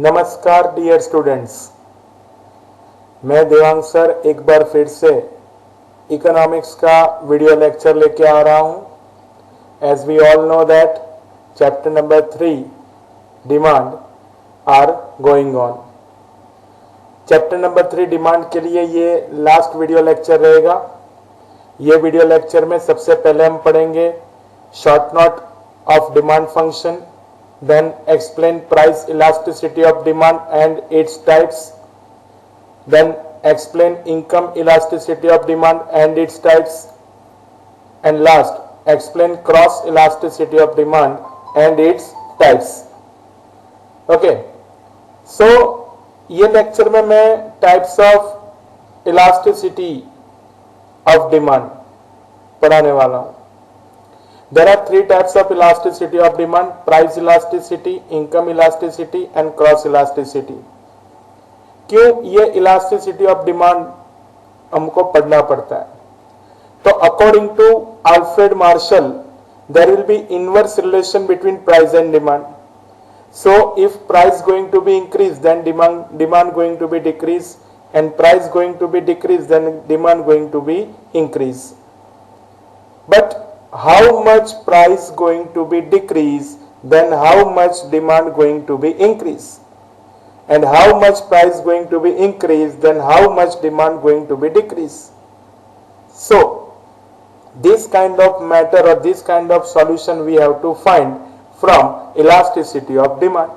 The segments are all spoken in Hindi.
नमस्कार डियर स्टूडेंट्स, मैं देवांग सर एक बार फिर से इकोनॉमिक्स का वीडियो लेक्चर लेके आ रहा हूं। As we all know that chapter number 3 demand are going on. Chapter number 3 demand के लिए ये लास्ट वीडियो लेक्चर रहेगा। ये वीडियो लेक्चर में सबसे पहले हम पढ़ेंगे short note of demand function, then explain price elasticity of demand and its types, then explain income elasticity of demand and its types, and last explain cross elasticity of demand and its types. Okay, so ये लेक्चर में मैं types of elasticity of demand पढ़ाने वाला हूं। There are three types of elasticity of demand: price elasticity, income elasticity and cross elasticity. क्यों ये elasticity of demand हमको पढ़ना पड़ता है? तो according to Alfred Marshall, there will be inverse relation between price and demand. So if price going to be increased, then demand going to be decrease, and price going to be decreased, then demand going to be increase. But how much price going to be decrease, then how much demand going to be increase, and how much price going to be increase, then how much demand going to be decrease. So this kind of matter or this kind of solution we have to find from elasticity of demand.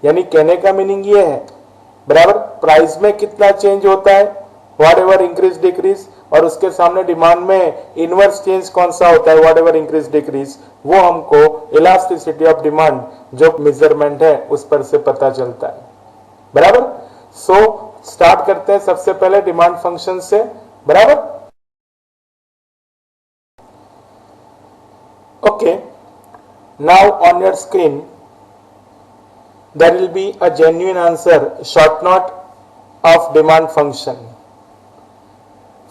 यानी कहने का मीनिंग ये है, बराबर प्राइस में कितना चेंज होता है, व्हाट एवर इंक्रीज डिक्रीज, और उसके सामने डिमांड में इनवर्स चेंज कौन सा होता है, व्हाट एवर इंक्रीज डिक्रीज, वो हमको इलास्टिसिटी ऑफ डिमांड जो मेजरमेंट है उस पर से पता चलता है। बराबर। सो स्टार्ट करते हैं सबसे पहले डिमांड फंक्शन से। बराबर। Okay, now on your screen there will be a genuine answer, short note of demand function.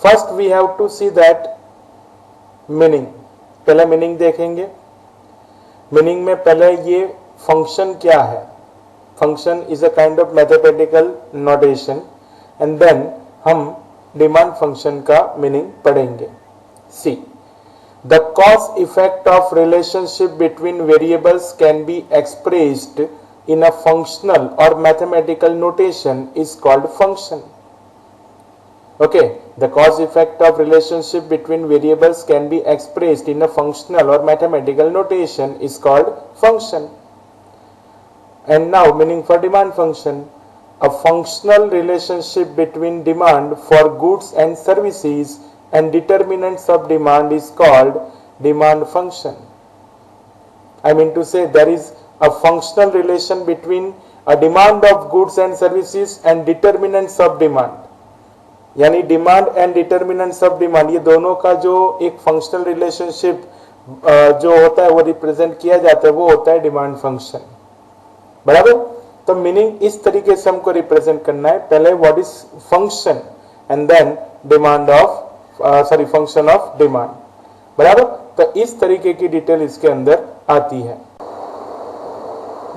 First we have to see that meaning. पहले मीनिंग देखेंगे। मीनिंग में पहले ये फंक्शन क्या है। Function is a kind of mathematical notation, and then हम डिमांड फंक्शन का मीनिंग पढ़ेंगे। See the cause effect of relationship between variables can be expressed in a functional और mathematical notation is called function. Okay, the cause effect of relationship between variables can be expressed in a functional or mathematical notation is called function. And now meaning for demand function. A functional relationship between demand for goods and services and determinants of demand is called demand function. I mean to say there is a functional relation between a demand of goods and services and determinants of demand. यानी demand and determinants of demand, ये दोनों का जो एक फंक्शनल रिलेशनशिप जो होता है वो रिप्रेजेंट किया जाता है, वो होता है डिमांड फंक्शन। बराबर। तो मीनिंग इस तरीके से हमको रिप्रेजेंट करना है, पहले what is function and then demand of function of demand. बराबर। तो इस तरीके की डिटेल इसके अंदर आती है।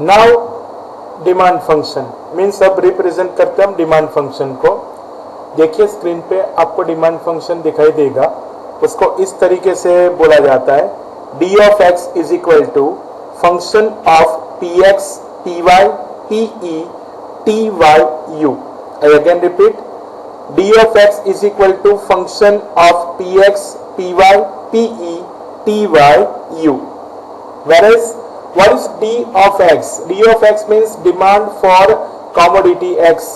नाउ डिमांड फंक्शन मीन्स अब रिप्रेजेंट करते हैं हम डिमांड फंक्शन को। देखिए स्क्रीन पे आपको डिमांड फंक्शन दिखाई देगा। उसको इस तरीके से बोला जाता है, D of X is equal to function of P X P Y P E T Y U. I again repeat, D of X is equal to function of P X P Y P E T Y U. Whereas what is d of x? D of x means demand for commodity x.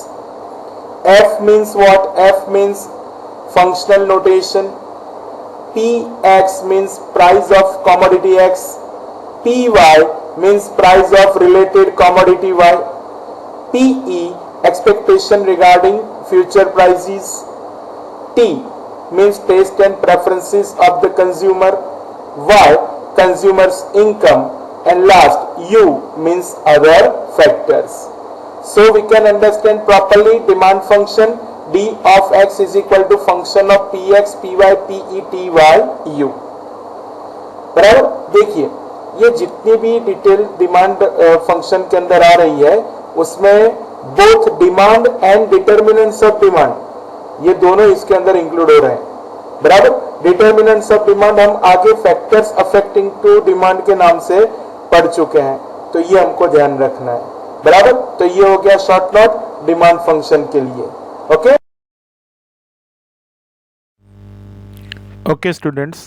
F means what? F means functional notation. Px means price of commodity x. Py means price of related commodity y. Pe expectation regarding future prices. T means taste and preferences of the consumer. Y consumer's income, and last U means other factors. So we can understand properly demand function. D of x is equal to function of px, py, pe, ty, u. बराबर। देखिए ये जितनी भी डिटेल डिमांड फंक्शन के अंदर आ रही है उसमें both demand and determinants of demand, ये दोनों इसके अंदर इंक्लूड हो रहे हैं। बराबर। डिटर्मिनेंट्स ऑफ डिमांड हम आगे फैक्टर्स अफेक्टिंग टू डिमांड के नाम से पढ़ चुके हैं, तो ये हमको ध्यान रखना है। बराबर। तो ये हो गया शॉर्ट नोट डिमांड फंक्शन के लिए। Okay Okay students,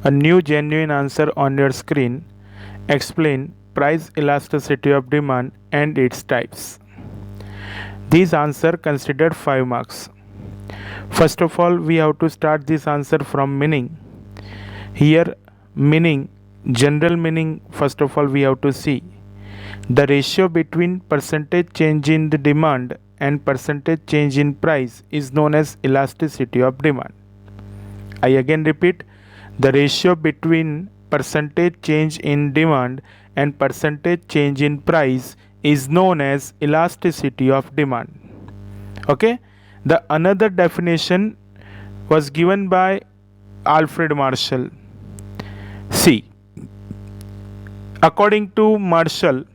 a new genuine answer on your screen. Explain price elasticity of demand and its types. These answer considered 5 marks. First of all, we have to start this answer from meaning. Here meaning, general meaning, first of all we have to see. The ratio between percentage change in the demand and percentage change in price is known as elasticity of demand. I again repeat, the ratio between percentage change in demand and percentage change in price is known as elasticity of demand. Okay, the another definition was given by Alfred Marshall. See, according to Marshall,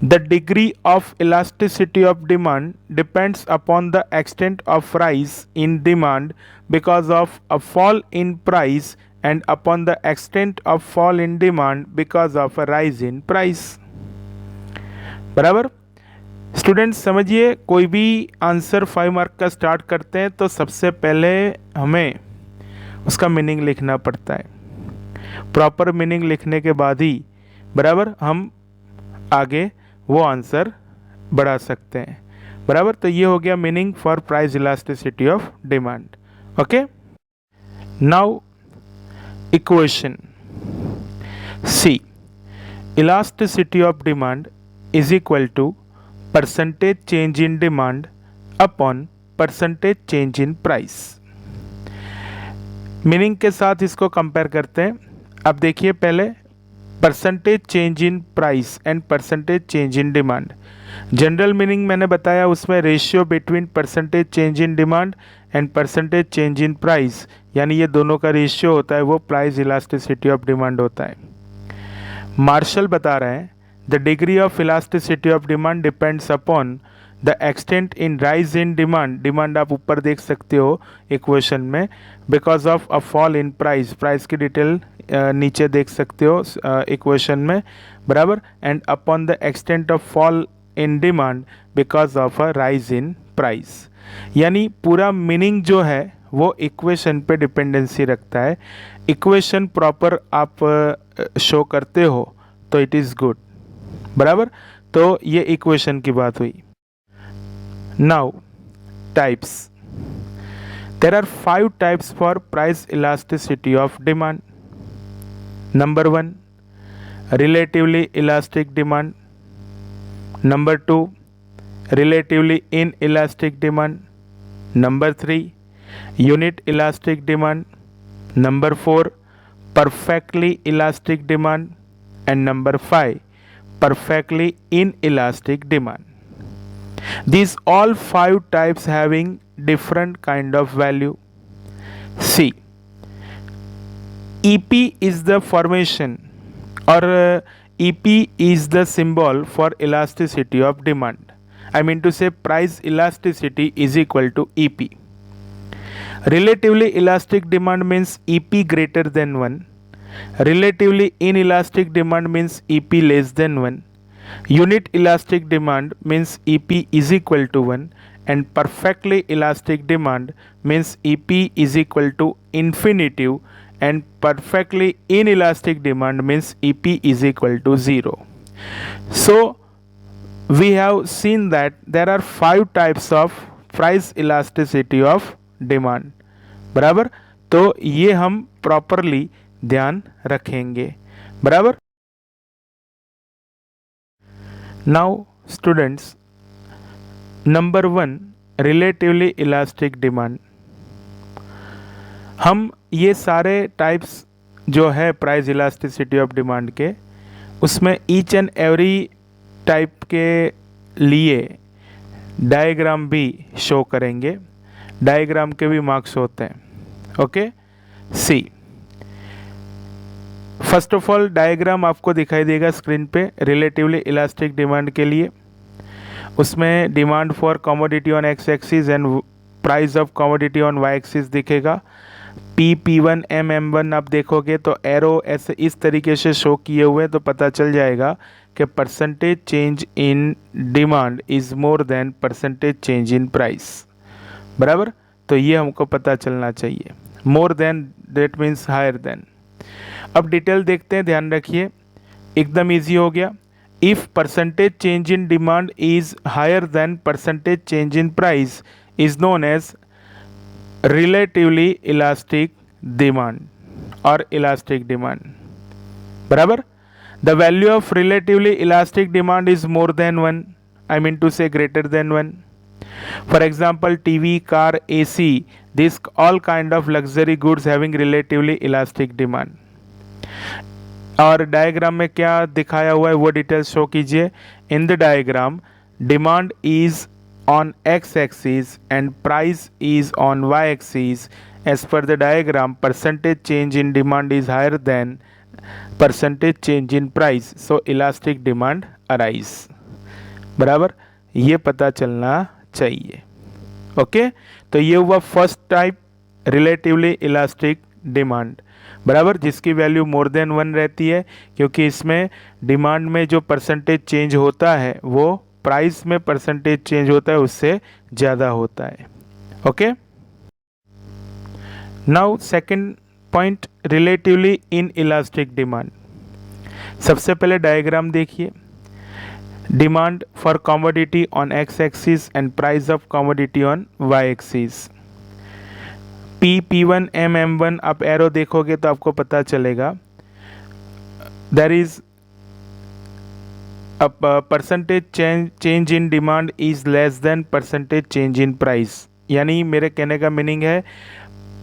the degree of elasticity of demand depends upon the extent of rise in demand because of a fall in price and upon the extent of fall in demand because of a rise in price. बराबर। स्टूडेंट्स समझिए, कोई भी आंसर 5 मार्क का स्टार्ट करते हैं तो सबसे पहले हमें उसका मीनिंग लिखना पड़ता है। प्रॉपर मीनिंग लिखने के बाद ही बराबर हम आगे वो आंसर बढ़ा सकते हैं। बराबर। तो ये हो गया meaning for price elasticity of demand. Okay, now equation. See, elasticity of demand is equal to percentage change in demand upon percentage change in price. Meaning के साथ इसको कंपेयर करते हैं। अब देखिए, पहले percentage change in price and percentage change in demand. General meaning मैंने बताया, उसमें ratio between percentage change in demand and percentage change in price, यानी ये दोनों का रेशियो होता है, वो प्राइस इलास्टिसिटी ऑफ डिमांड होता है। मार्शल बता रहे हैं, the degree of elasticity of demand depends upon the extent in rise in demand. Demand आप ऊपर देख सकते हो इक्वेशन में, because of a fall in price. Price की डिटेल नीचे देख सकते हो इक्वेशन में। बराबर। And upon the extent of fall in demand because of a rise in price. यानी पूरा मीनिंग जो है वो इक्वेशन पे डिपेंडेंसी रखता है। इक्वेशन प्रॉपर आप शो करते हो तो इट इज़ गुड। बराबर। तो ये इक्वेशन की बात हुई। Now types. There are 5 types for price elasticity of demand. Number 1, relatively elastic demand. Number 2, relatively inelastic demand. Number 3, unit elastic demand. Number 4, perfectly elastic demand. And number 5, perfectly inelastic demand. These all 5 types having different kind of value. See, EP is the formation or EP is the symbol for elasticity of demand. I mean to say price elasticity is equal to EP. Relatively elastic demand means EP greater than 1. Relatively inelastic demand means EP less than 1. Unit elastic demand means EP is equal to 1. And perfectly elastic demand means EP is equal to infinitive, and perfectly inelastic demand means EP is equal to 0. So we have seen that there are 5 types of price elasticity of demand. बराबर। तो ये हम प्रॉपरली ध्यान रखेंगे। बराबर। Now students, number 1, relatively elastic demand. हम ये सारे टाइप्स जो है प्राइस इलास्टिसिटी ऑफ डिमांड के, उसमें ईच एंड एवरी टाइप के लिए डायग्राम भी शो करेंगे। डायग्राम के भी मार्क्स होते हैं। Okay, see, first of all diagram आपको दिखाई देगा स्क्रीन पे रिलेटिवली इलास्टिक डिमांड के लिए। उसमें demand for commodity on X axis and price of commodity on Y axis दिखेगा। P1 M1 आप देखोगे तो एरो ऐसे इस तरीके से शो किए हुए, तो पता चल जाएगा कि percentage change in demand is more than percentage change in price. बराबर, तो ये हमको पता चलना चाहिए। More than that means higher than. अब डिटेल देखते हैं, ध्यान रखिए, एकदम इजी हो गया। If percentage change in demand is higher than percentage change in price is known as relatively elastic demand और इलास्टिक डिमांड। बराबर, the value of relatively elastic demand is more than 1, I mean to से greater than 1। For example TV, car, AC, this all kind of luxury goods having relatively elastic demand. और डायग्राम में क्या दिखाया हुआ है वो डिटेल्स शो कीजिए। इन the diagram demand is on x-axis and price is on y-axis. As per the diagram, percentage change in demand is higher than percentage change in price, so elastic demand arise. बराबर, ये पता चलना चाहिए। ओके, तो ये हुआ first type, relatively elastic demand. बराबर, जिसकी वैल्यू मोर देन 1 रहती है, क्योंकि इसमें डिमांड में जो परसेंटेज चेंज होता है वो प्राइस में परसेंटेज चेंज होता है उससे ज़्यादा होता है। Okay, now second point, relatively in elastic demand. सबसे पहले डायग्राम देखिए। Demand for commodity on X axis and price of commodity on Y axis. P1 M1 आप एरो देखोगे तो आपको पता चलेगा there is percentage change in demand is less than percentage change in price. यानी मेरे कहने का मीनिंग है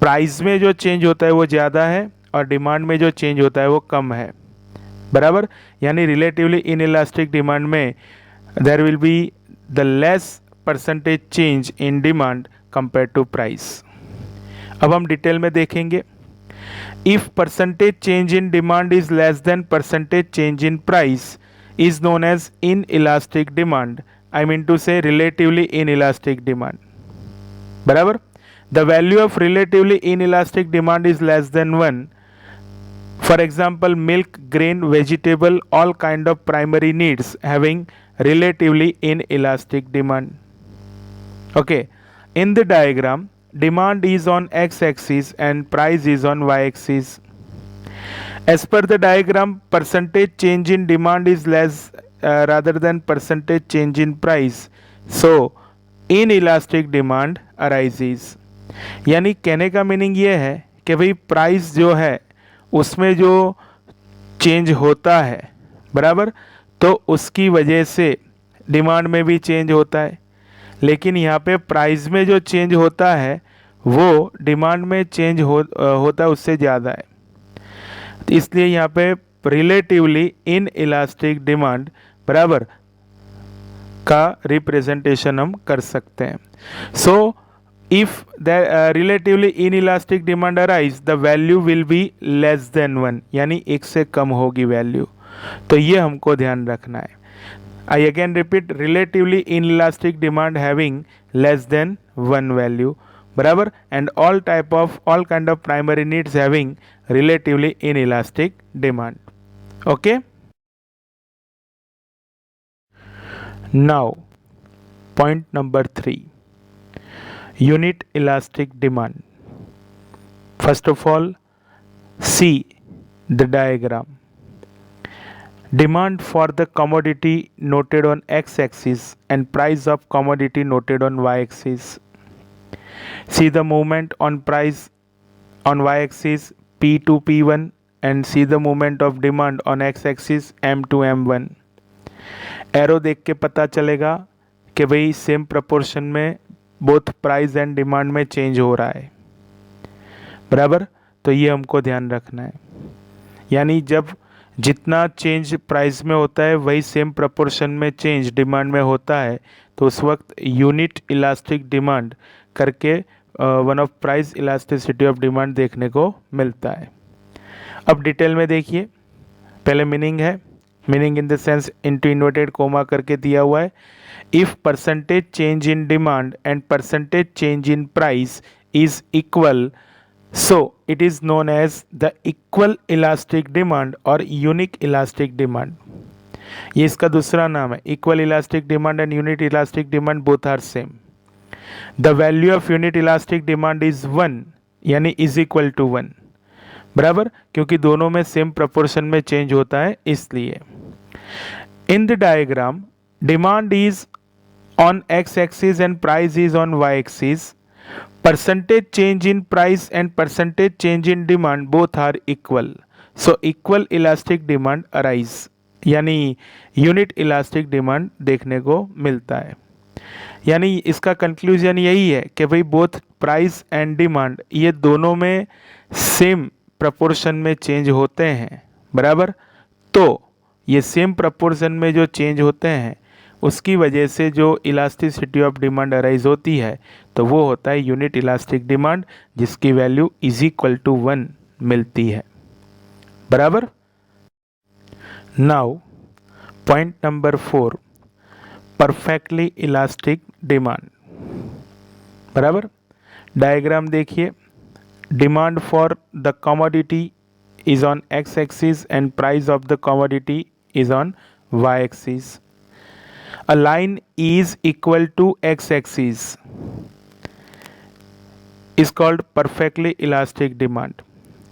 प्राइस में जो चेंज होता है वो ज़्यादा है और डिमांड में जो चेंज होता है वो कम है। बराबर, यानी रिलेटिवली इन इलास्टिक डिमांड में there will be the less percentage change in demand compare to price. अब हम डिटेल में देखेंगे। If percentage change in demand is less than percentage change in price is known as inelastic demand, I mean to say relatively inelastic demand. बराबर, the value of relatively inelastic demand is less than 1. For example, milk, grain, vegetable, all kind of primary needs having relatively inelastic demand. Okay, in the diagram, demand is on x-axis and price is on y-axis. As per the diagram, percentage change in demand is less rather than percentage change in price, so inelastic demand arises. यानी कहने का मीनिंग ये है कि भाई प्राइस जो है उसमें जो चेंज होता है, बराबर, तो उसकी वजह से डिमांड में भी चेंज होता है, लेकिन यहाँ पे प्राइस में जो चेंज होता है वो डिमांड में चेंज होता है उससे ज़्यादा है। इसलिए यहाँ पे रिलेटिवली इन इलास्टिक डिमांड बराबर का रिप्रेजेंटेशन हम कर सकते हैं। So if the relatively in elastic demand arise the value will be less than 1, यानी एक से कम होगी वैल्यू, तो ये हमको ध्यान रखना है। I again repeat, relatively in elastic demand having less than 1 value, बराबर, and all kind of primary needs having relatively inelastic demand. Okay, now point number 3, unit elastic demand. First of all, see the diagram. Demand for the commodity noted on x-axis and price of commodity noted on y-axis. See the movement on price on y-axis P to P1 and see the movement of demand on x-axis M to M1. Arrow देख के पता चलेगा कि भाई सेम प्रपोर्शन में बोथ प्राइस एंड डिमांड में चेंज हो रहा है, बराबर, तो ये हमको ध्यान रखना है। यानी जब जितना चेंज प्राइस में होता है वही सेम प्रपोर्शन में चेंज डिमांड में होता है, तो उस वक्त यूनिट इलास्टिक डिमांड करके one of price elasticity of demand देखने को मिलता है। अब डिटेल में देखिए, पहले मीनिंग है meaning in the sense into inverted coma करके दिया हुआ है। If percentage change in demand and percentage change in price is equal, so it is known as the equal elastic demand or unique elastic demand। ये इसका दूसरा नाम है। Equal elastic demand and unit elastic demand both are same. The value of unit elastic demand is 1 यानी इज इक्वल टू 1, बराबर, क्योंकि दोनों में सेम प्रपोर्शन में चेंज होता है इसलिए। In the diagram demand is on X axis and price is on Y axis. Percentage change in price and percentage change in demand both are equal, so equal elastic demand arise, यानी यूनिट इलास्टिक डिमांड देखने को मिलता है। यानी इसका कंक्लूजन यही है कि भाई बोथ प्राइस एंड डिमांड ये दोनों में सेम प्रपोर्शन में चेंज होते हैं, बराबर। तो ये सेम प्रपोर्शन में जो चेंज होते हैं उसकी वजह से जो इलास्टिसिटी ऑफ डिमांड अराइज होती है तो वो होता है यूनिट इलास्टिक डिमांड, जिसकी वैल्यू इज इक्वल टू 1 मिलती है, बराबर। Now point number 4, perfectly elastic demand, बराबर। डायग्राम देखिए, demand for the commodity is on X axis and price of the commodity is on Y axis. A line is equal to x-axis is called perfectly elastic demand।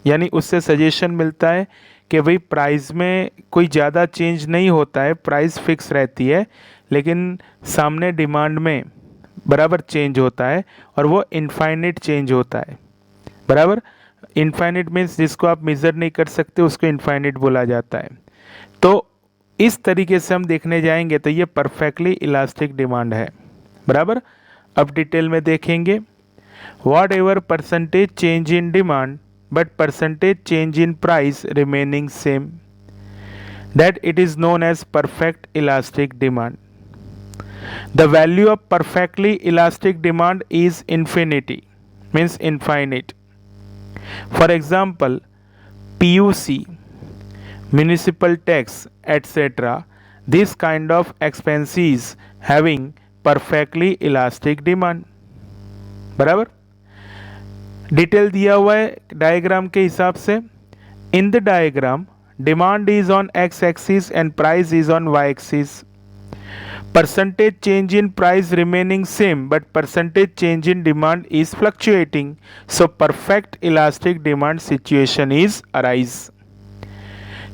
यानी उससे सजेशन मिलता है कि भाई प्राइस में कोई ज़्यादा चेंज नहीं होता है, प्राइस फिक्स रहती है, लेकिन सामने डिमांड में बराबर चेंज होता है और वो इनफाइनिट चेंज होता है, बराबर। इनफाइनिट मीन्स जिसको आप मेज़र नहीं कर सकते उसको इनफाइनिट बोला जाता है। तो इस तरीके से हम देखने जाएंगे तो ये परफेक्टली इलास्टिक डिमांड है, बराबर। अब डिटेल में देखेंगे। Whatever percentage change in demand but percentage change in price remaining same, that it is known as perfect elastic demand. The value of perfectly elastic demand is infinity, means infinite. For example PUC, municipal tax, etc. This kind of expenses having perfectly elastic demand, बराबर। डिटेल दिया हुआ है डायग्राम के हिसाब से। In the diagram demand is on X axis and price is on Y axis. Percentage change in price remaining same but percentage change in demand is fluctuating, so perfect elastic demand situation is arise.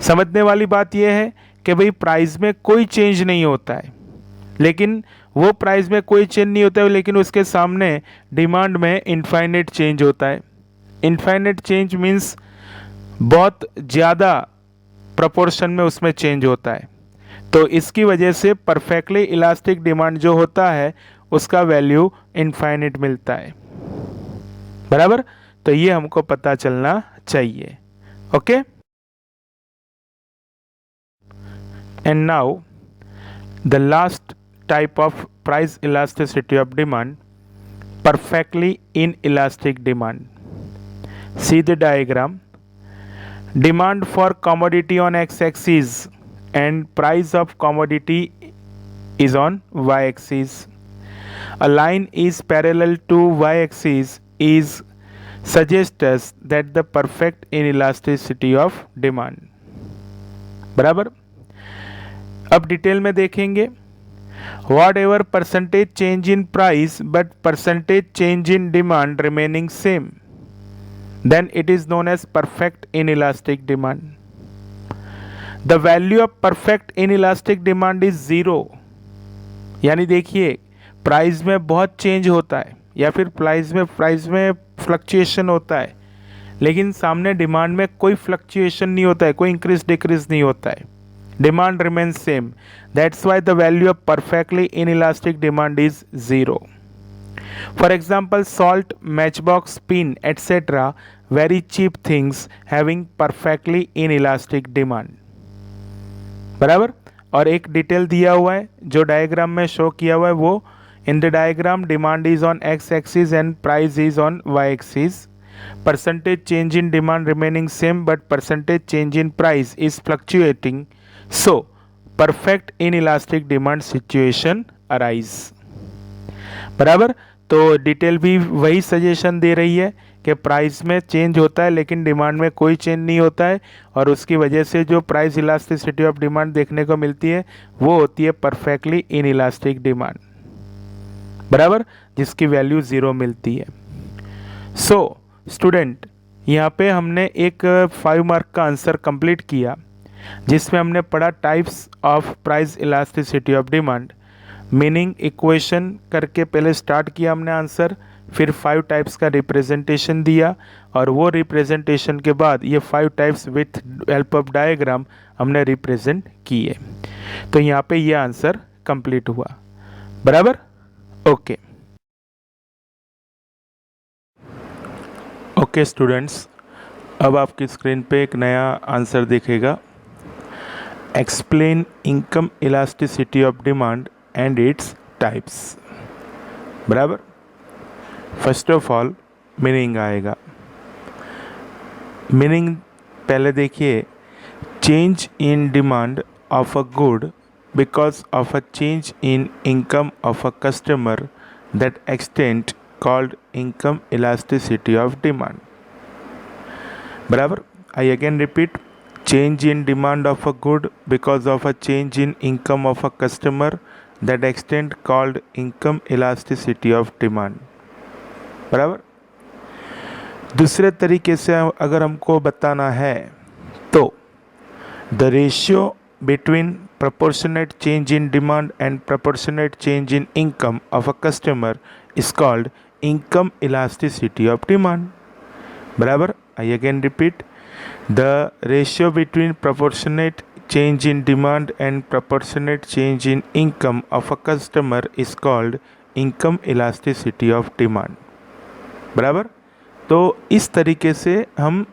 समझने वाली बात यह है कि भाई प्राइस में कोई चेंज नहीं होता है, लेकिन वो प्राइस में कोई चेंज नहीं होता है लेकिन उसके सामने डिमांड में इनफाइनिट चेंज होता है। इनफाइनिट चेंज मीन्स बहुत ज़्यादा प्रपोर्शन में उसमें चेंज होता है। तो इसकी वजह से परफेक्टली इलास्टिक डिमांड जो होता है उसका वैल्यू इनफाइनिट मिलता है, बराबर। तो ये हमको पता चलना चाहिए, okay. And now the last type of price elasticity of demand, perfectly inelastic demand। See the diagram. Demand for commodity on x-axis and price of commodity is on y-axis. A line is parallel to y-axis is suggests us that the perfect inelasticity of demand, बराबर। अब डिटेल में देखेंगे। Whatever percentage change in price but percentage change in demand remaining same, then it is known as perfect inelastic demand. The value of perfect inelastic demand is 0। यानी देखिए प्राइस में बहुत चेंज होता है या फिर प्राइस में फ्लक्चुएशन होता है, लेकिन सामने डिमांड में कोई फ्लक्चुएशन नहीं होता है, कोई इंक्रीज डिक्रीज नहीं होता है, demand remains same. That's why the value of perfectly inelastic demand is 0. For example, salt, matchbox, pin, etc. very cheap things having perfectly inelastic demand, बराबर। और एक डिटेल दिया हुआ है जो डायग्राम में शो किया हुआ है वो, in the diagram demand is on X axis and price is on Y axis. Percentage change in demand remaining same but percentage change in price is fluctuating, so perfect in elastic demand situation arise. बराबर। तो डिटेल भी वही सजेशन दे रही है कि प्राइस में चेंज होता है लेकिन डिमांड में कोई चेंज नहीं होता है, और उसकी वजह से जो प्राइस इलास्टिसिटी ऑफ डिमांड देखने को मिलती है वो होती है परफेक्टली इन इलास्टिक डिमांड। बराबर, जिसकी वैल्यू 0 मिलती है। सो स्टूडेंट, यहाँ पे हमने एक 5 मार्क का आंसर कंप्लीट किया जिसमें हमने पढ़ा types of price elasticity of demand, meaning equation करके पहले स्टार्ट किया हमने आंसर, फिर 5 टाइप्स का रिप्रेजेंटेशन दिया, और वो रिप्रेजेंटेशन के बाद ये 5 types with help of diagram हमने रिप्रेजेंट किए। तो यहाँ पे ये आंसर कंप्लीट हुआ। बराबर, ओके। ओके स्टूडेंट्स, अब आपकी स्क्रीन पे एक नया आंसर दिखेगा। Explain income elasticity of demand and its types. बराबर, फर्स्ट ऑफ ऑल मीनिंग आएगा। मीनिंग पहले देखिए, change in demand of a good because of a change in income of a customer that extent called income elasticity of demand. बराबर, I again repeat, change in demand of a good because of a change in income of a customer that extent called income elasticity of demand. बराबर, दूसरे तरीके से अगर हमको बताना है तो the ratio between proportionate change in demand and proportionate change in income of a customer is called income elasticity of demand. बराबर, I again repeat, the ratio between proportionate change in demand and proportionate change in income of a customer is called income elasticity of demand. बराबर, तो इस तरीके से हम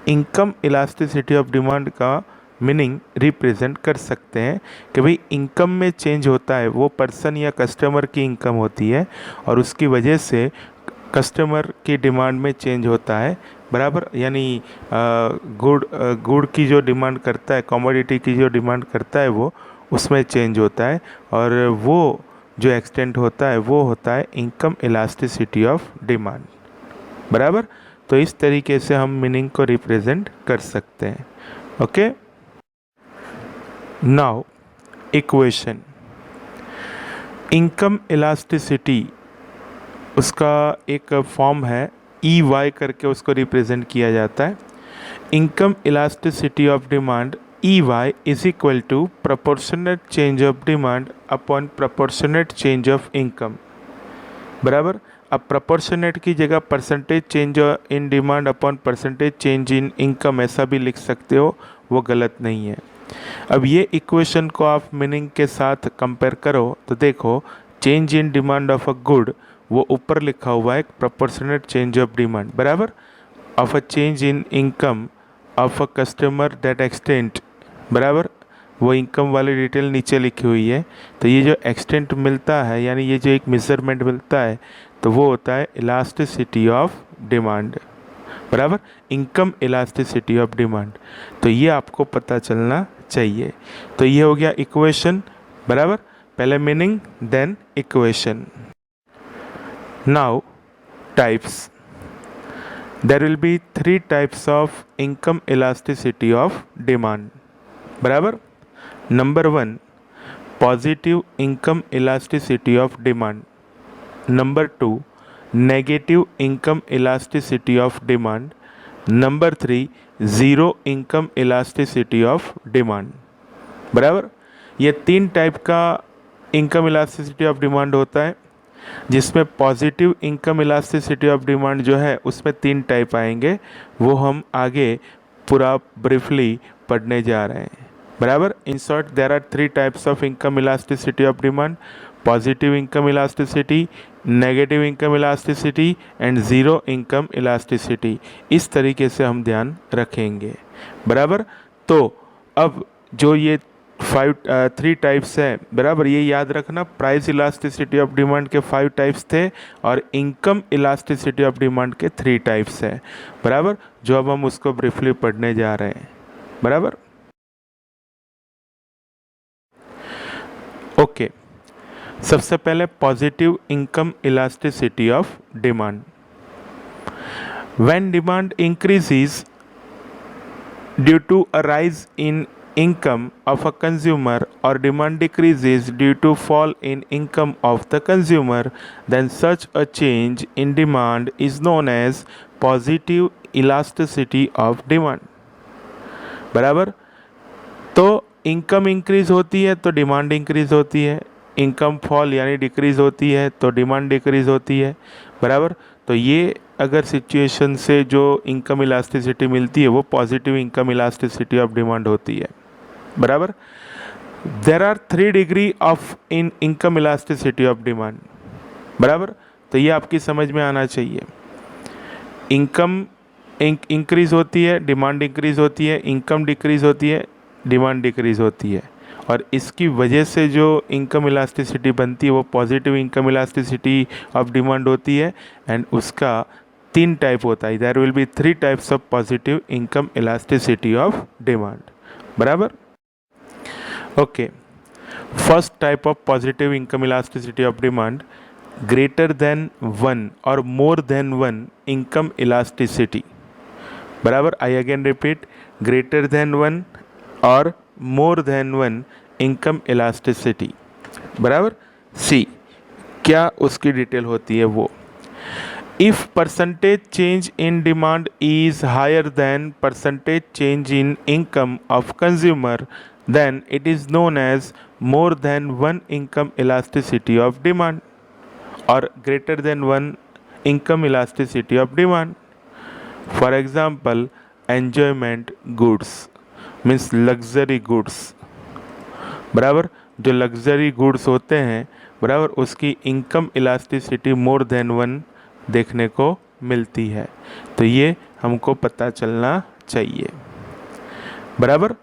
इनकम इलास्टिसिटी ऑफ डिमांड का मीनिंग रिप्रेजेंट कर सकते हैं कि भाई इनकम में चेंज होता है, वो पर्सन या कस्टमर की इनकम होती है और उसकी वजह से कस्टमर की डिमांड में चेंज होता है। बराबर, यानी गुड की जो डिमांड करता है, कमोडिटी की जो डिमांड करता है वो उसमें चेंज होता है, और वो जो एक्सटेंट होता है वो होता है इनकम इलास्टिसिटी ऑफ डिमांड। बराबर, तो इस तरीके से हम मीनिंग को रिप्रेजेंट कर सकते हैं। Okay, now equation. Income elasticity उसका एक फॉर्म है, ई वाई करके उसको रिप्रेजेंट किया जाता है। Income elasticity of demand E Y is equal to proportionate change of demand upon proportionate change of income. बराबर, अब प्रोपोर्शनेट की जगह percentage change in demand upon percentage change in income ऐसा भी लिख सकते हो, वो गलत नहीं है। अब ये इक्वेशन को आप मीनिंग के साथ कंपेयर करो तो देखो, change in demand of a good वो ऊपर लिखा हुआ है प्रोपोर्शनेट चेंज ऑफ डिमांड, बराबर, of a change in income of a customer that extent, बराबर, वो इनकम वाली डिटेल नीचे लिखी हुई है। तो ये जो एक्सटेंट मिलता है, यानी ये जो एक मेजरमेंट मिलता है, तो वो होता है इलास्टिसिटी ऑफ डिमांड। बराबर, इनकम इलास्टिसिटी ऑफ डिमांड, तो ये आपको पता चलना चाहिए। तो ये हो गया इक्वेशन। बराबर, पहले meaning then equation. Now types. There will be 3 types of income elasticity of demand. बराबर, number 1 positive income elasticity of demand, number 2 negative income elasticity of demand, number 3 zero income elasticity of demand. बराबर, ये 3 टाइप का इनकम इलास्टिसिटी ऑफ डिमांड होता है, जिसमें positive income elasticity of demand जो है उसमें 3 टाइप आएंगे, वो हम आगे पूरा ब्रीफली पढ़ने जा रहे हैं। बराबर, in short there are 3 types of income elasticity of demand, positive income elasticity, negative income elasticity and zero income elasticity. इस तरीके से हम ध्यान रखेंगे। बराबर, तो अब जो ये 3 टाइप्स है, बराबर, ये याद रखना, प्राइस इलास्टिसिटी ऑफ डिमांड के 5 टाइप्स थे और इनकम इलास्टिसिटी ऑफ डिमांड के 3 टाइप्स है। बराबर, जो अब हम उसको ब्रीफली पढ़ने जा रहे हैं। बराबर, सबसे पहले positive income elasticity of demand. When demand increases due to a rise in income of a consumer or demand decreases due to fall in income of the consumer, then such a change in demand is known as positive elasticity of demand। बराबर। तो इनकम इंक्रीज होती है तो डिमांड इंक्रीज होती है, इनकम फॉल यानी डिक्रीज होती है तो डिमांड डिक्रीज होती है। बराबर। तो ये अगर सिचुएशन से जो इनकम इलास्टिसिटी मिलती है वो positive income elasticity of demand होती है। बराबर। There are 3 degree of in income elasticity of demand. बराबर। तो ये आपकी समझ में आना चाहिए। इनकम इंक्रीज होती है, डिमांड इंक्रीज होती है, इनकम डिक्रीज होती है, डिमांड डिक्रीज होती है, और इसकी वजह से जो इनकम इलास्टिसिटी बनती है वो positive income elasticity of demand होती है। एंड उसका 3 टाइप होता है। There will be 3 types of positive income elasticity of demand. बराबर। Okay, first type of positive income elasticity of demand, greater than 1 और मोर देन 1 इनकम इलास्टिसिटी। बराबर। I again repeat, greater than 1 और मोर देन 1 इनकम इलास्टिसिटी। बराबर। सी, क्या उसकी डिटेल होती है वो, if percentage change in demand is higher than percentage change in income of consumer, then it is known as more than 1 income elasticity of demand और greater than 1 income elasticity of demand. For example, enjoyment goods means luxury goods. बराबर। जो लग्जरी गुड्स होते हैं, बराबर, उसकी इनकम इलास्टिसिटी मोर देन 1 देखने को मिलती है। तो ये हमको पता चलना चाहिए। बराबर।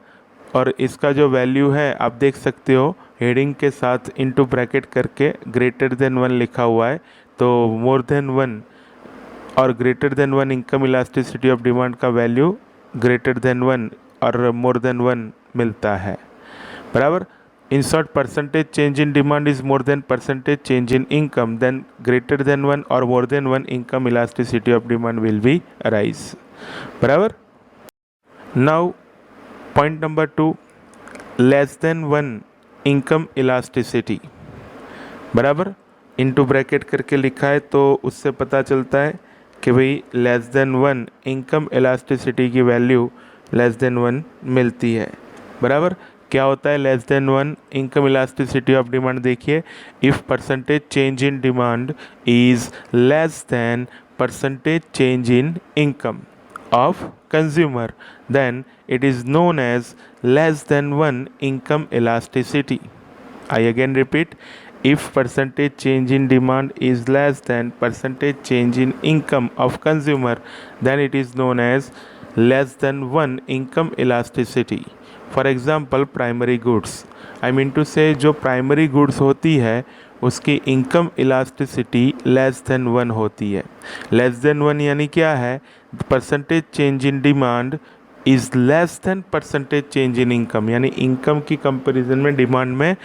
और इसका जो वैल्यू है आप देख सकते हो, हेडिंग के साथ इनटू ब्रैकेट करके ग्रेटर देन 1 लिखा हुआ है। तो मोर देन 1 और greater than 1 income elasticity of demand का वैल्यू ग्रेटर देन 1 और मोर देन 1 मिलता है। बराबर। In short, percentage change in demand is more than percentage change in income, then greater than 1 और more than 1 income elasticity of demand will be arise. बराबर। Now point number 2, less than 1 income elasticity. बराबर। इनटू ब्रैकेट करके लिखा है तो उससे पता चलता है कि भाई लेस देन 1 इनकम इलास्टिसिटी की वैल्यू लेस देन 1 मिलती है। बराबर। क्या होता है less than 1 income elasticity of demand? देखिए, if percentage change in demand is less than percentage change in income of consumer, then it is known as less than 1 income elasticity. I again repeat, if percentage change in demand is less than percentage change in income of consumer, then it is known as less than 1 income elasticity. For example, primary goods. I mean to say जो primary goods होती है उसकी इनकम इलास्टिसिटी लेस देन 1 होती है। लेस देन 1 यानी क्या है? Percentage change in demand is less than percentage change in income, यानी इनकम की कंपैरिजन में डिमांड में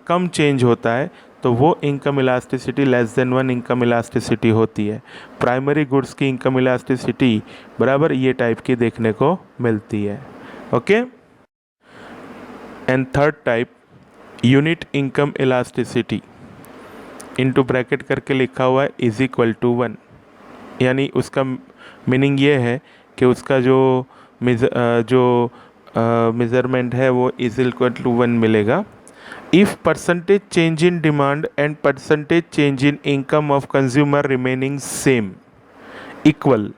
कम चेंज होता है, तो वो income elasticity less than 1 income elasticity होती है। प्राइमरी गुड्स की इनकम इलास्टिसिटी बराबर ये टाइप की देखने को मिलती है। Okay. And third type, unit income elasticity, into bracket करके लिखा हुआ है इज इक्वल टू 1, यानी उसका मीनिंग ये है कि उसका जो मेज़रमेंट है वो इज इक्वल टू 1 मिलेगा। If percentage change in demand and percentage change in income of consumer remaining same equal,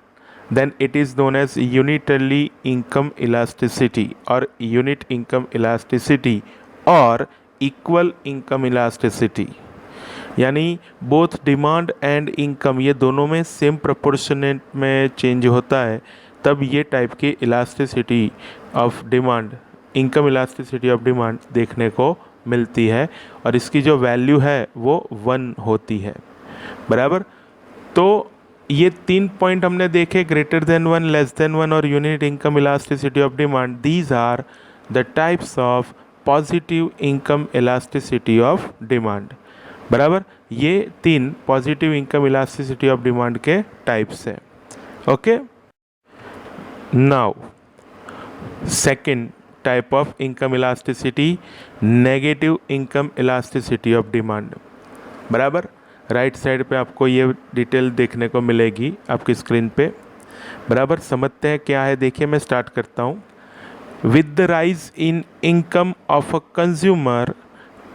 then it is known as unitarily income elasticity or unit income elasticity or equal income elasticity। यानी बोथ डिमांड एंड इनकम ये दोनों में सेम प्रोपोर्शनेट में चेंज होता है, तब ये टाइप की elasticity of demand, income elasticity of demand देखने को मिलती है, और इसकी जो वैल्यू है वो 1 होती है। बराबर। तो ये 3 पॉइंट हमने देखे, ग्रेटर देन 1, लेस देन 1 और unit income elasticity of demand. These are the types of positive income elasticity of demand. बराबर, ये 3 positive income elasticity of demand के टाइप्स है। Okay, now second type of income elasticity, negative income elasticity of demand. बराबर, राइट साइड पे आपको ये डिटेल देखने को मिलेगी आपकी स्क्रीन पे। बराबर, समझते हैं क्या है। देखिए, मैं स्टार्ट करता हूँ। With the rise in income of a consumer,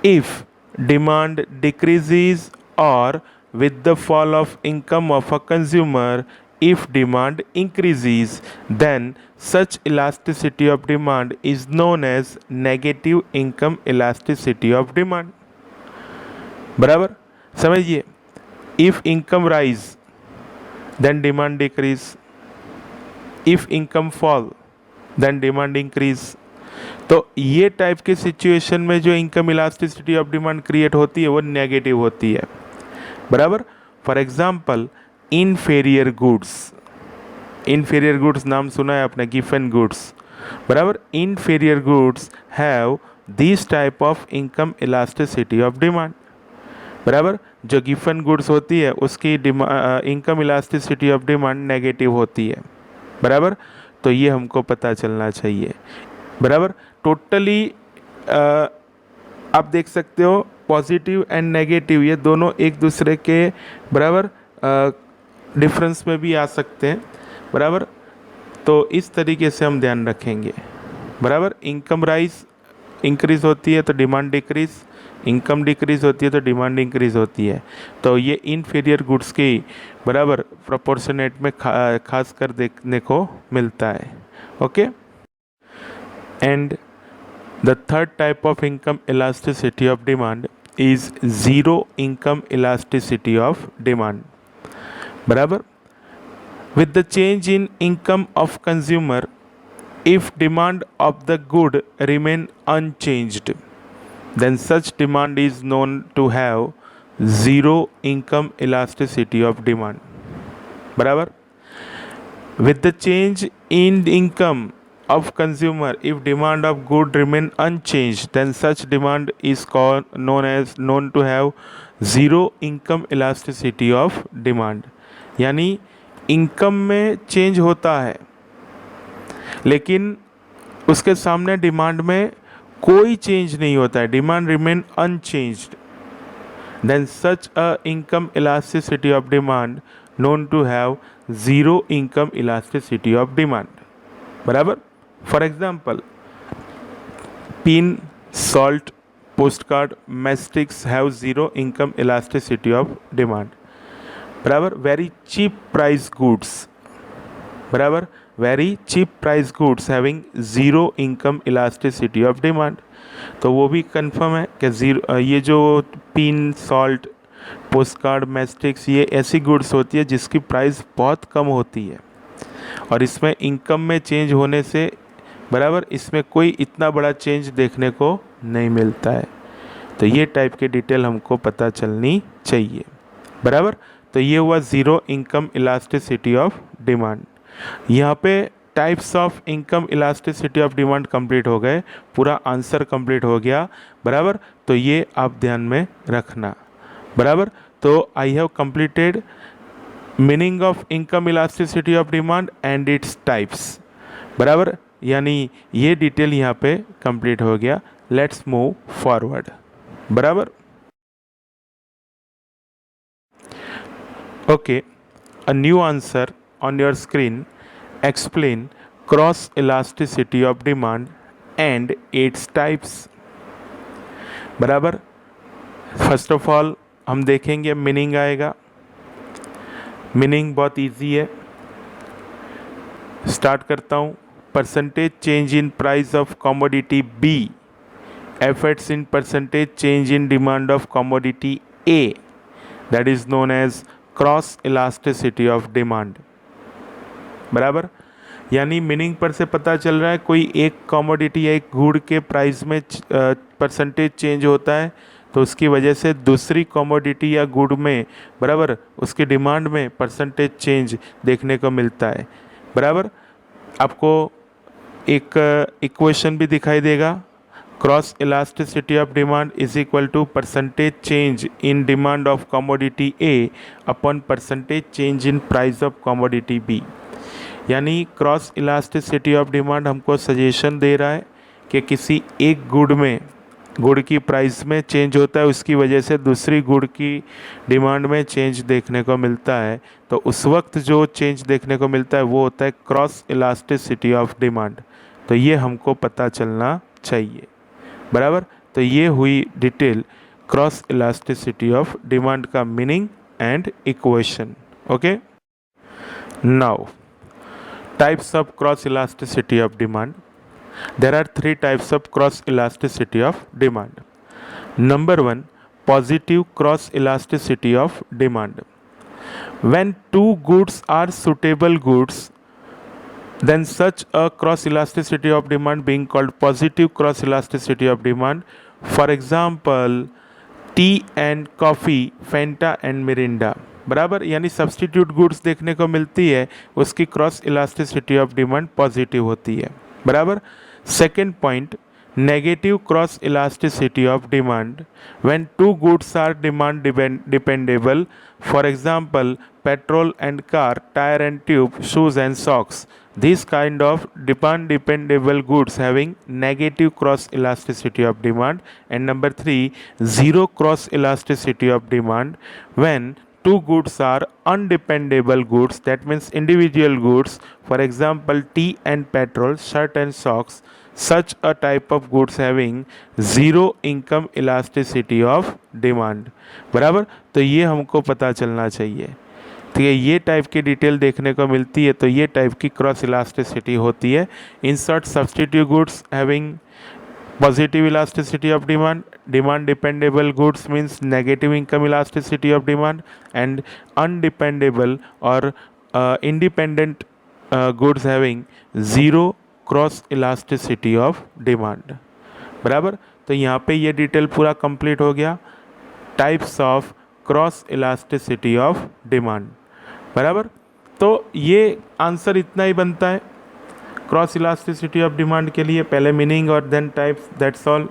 if demand decreases, और with the fall of income of a consumer, if demand increases, then such elasticity of demand is known as negative income elasticity of demand। बराबर, समझिए, if income rise then demand decrease, if income fall then demand increase। तो ये टाइप के सिचुएशन में जो income elasticity of demand create होती है वो नेगेटिव होती है। बराबर, for example inferior goods, inferior goods नाम सुना है आपने, गिवन गुड्स। बराबर, inferior goods have this type of income elasticity of demand. बराबर, जो गिवन गुड्स होती है उसकी income elasticity of demand negative होती है। बराबर, तो ये हमको पता चलना चाहिए। बराबर, टोटली आप देख सकते हो पॉजिटिव एंड नेगेटिव ये दोनों एक दूसरे के बराबर डिफरेंस में भी आ सकते हैं। बराबर, तो इस तरीके से हम ध्यान रखेंगे। बराबर, इनकम राइज इंक्रीज होती है तो डिमांड डिक्रीज, इनकम डिक्रीज होती है तो डिमांड इंक्रीज होती है। तो ये इनफीरियर गुड्स की बराबर प्रोपोर्शनेट में खास कर देखने को मिलता है। Okay, and the third type of income elasticity of demand is zero income elasticity of demand। बराबर, with the change in income of consumer, if demand of the good remain unchanged, then such demand is known to have zero income elasticity of demand। बराबर, with the change in income of consumer, if demand of good remain unchanged, then such demand is known to have zero income elasticity of demand। यानी इनकम में चेंज होता है लेकिन उसके सामने डिमांड में कोई चेंज नहीं होता है, demand remain unchanged, then such a income elasticity of demand known to have zero income elasticity of demand। बराबर, for example pin, salt, post card, matchsticks have zero income elasticity of demand. बराबर, वेरी चीप प्राइस गुड्स। बराबर, very cheap price goods having zero income elasticity of demand. तो वो भी कंफर्म है कि ज़ीरो, ये जो pin, salt, post card, matchsticks ये ऐसी गुड्स होती है जिसकी प्राइस बहुत कम होती है और इसमें इनकम में चेंज होने से बराबर इसमें कोई इतना बड़ा चेंज देखने को नहीं मिलता है। तो ये टाइप के डिटेल हमको पता चलनी चाहिए। बराबर, तो ये हुआ zero income elasticity of demand. यहाँ पे types of income elasticity of demand complete हो गए, पूरा आंसर कंप्लीट हो गया। बराबर, तो ये आप ध्यान में रखना। बराबर, तो I have completed meaning of income elasticity of demand and its types. बराबर, यानी ये डिटेल यहाँ पे कंप्लीट हो गया। Let's move forward. बराबर, okay, a new answer on your screen, explain cross elasticity of demand and its types. बराबर, फर्स्ट ऑफ ऑल हम देखेंगे मीनिंग आएगा। मीनिंग बहुत इजी है, स्टार्ट करता हूँ। Percentage change in price of commodity B affects in percentage change in demand of commodity A, that is known as cross elasticity of demand। बराबर, यानी मीनिंग पर से पता चल रहा है कोई एक कमोडिटी या एक गुड के प्राइस में परसेंटेज चेंज होता है तो उसकी वजह से दूसरी कमोडिटी या गुड में बराबर उसकी डिमांड में परसेंटेज चेंज देखने को मिलता है। बराबर, आपको एक इक्वेशन भी दिखाई देगा cross elasticity of demand is equal to percentage change in demand of commodity A upon percentage change in price of commodity B. यानी क्रॉस इलास्टिसिटी ऑफ डिमांड हमको सजेशन दे रहा है कि किसी एक गुड़ की प्राइस में चेंज होता है, उसकी वजह से दूसरी गुड़ की डिमांड में चेंज देखने को मिलता है। तो उस वक्त जो चेंज देखने को मिलता है वो होता है क्रॉस इलास्टिसिटी ऑफ डिमांड। तो ये हमको पता चलना चाहिए, बराबर। तो ये हुई detail cross elasticity of demand का meaning and equation. Okay, now types of cross elasticity of demand. There are three types of cross elasticity of demand. Number one, positive cross elasticity of demand. When two goods are suitable goods, then such a cross elasticity of demand being called positive cross elasticity of demand. For example, tea and coffee, Fanta and Mirinda, बराबर। यानी सब्सटीट्यूट गुड्स देखने को मिलती है, उसकी cross elasticity of demand positive होती है, बराबर। Second point, negative cross elasticity of demand when two goods are demand dependable, for example petrol and car, tyre and tube, shoes and socks. These kind of demand dependable goods having negative cross elasticity of demand. And number three, zero cross elasticity of demand when two goods are undependable goods, that means individual goods, for example tea and petrol, shirt and socks. Such a type of goods having zero income elasticity of demand, बराबर। तो ये हमको पता चलना चाहिए। ठीक है, ये टाइप की डिटेल देखने को मिलती है, तो ये टाइप की क्रॉस इलास्टिसिटी होती है। In short, substitute goods having positive elasticity of demand, demand dependable goods means negative income elasticity of demand, and undependable और independent goods having zero cross elasticity of demand, बराबर। तो यहाँ पे ये डिटेल पूरा कंप्लीट हो गया, types of cross elasticity of demand, बराबर। तो ये आंसर इतना ही बनता है क्रॉस इलास्टिसिटी ऑफ डिमांड के लिए, पहले मीनिंग और देन टाइप्स, दैट्स ऑल।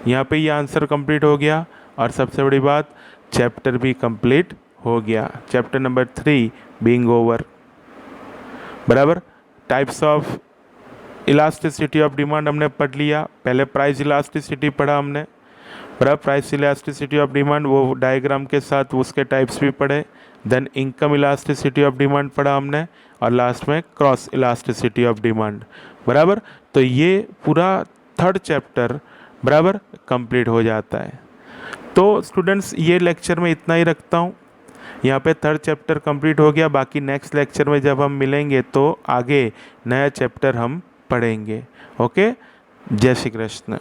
यहाँ पे ये आंसर कंप्लीट हो गया, और सबसे बड़ी बात, चैप्टर भी कंप्लीट हो गया, चैप्टर नंबर 3 बीइंग ओवर, बराबर। Types of elasticity of demand हमने पढ़ लिया, पहले प्राइस इलास्टिसिटी पढ़ा हमने, बराबर। प्राइस इलास्टिसिटी ऑफ डिमांड वो डायग्राम के साथ उसके टाइप्स भी पढ़े, then income elasticity of demand पढ़ा हमने, और लास्ट में क्रॉस इलास्टिसिटी ऑफ डिमांड, बराबर। तो ये पूरा थर्ड चैप्टर बराबर कंप्लीट हो जाता है। तो स्टूडेंट्स, ये लेक्चर में इतना ही रखता हूँ, यहाँ पे थर्ड चैप्टर कंप्लीट हो गया। बाकी नेक्स्ट लेक्चर में जब हम मिलेंगे तो आगे नया चैप्टर हम पढ़ेंगे। ओके, जय श्री कृष्ण।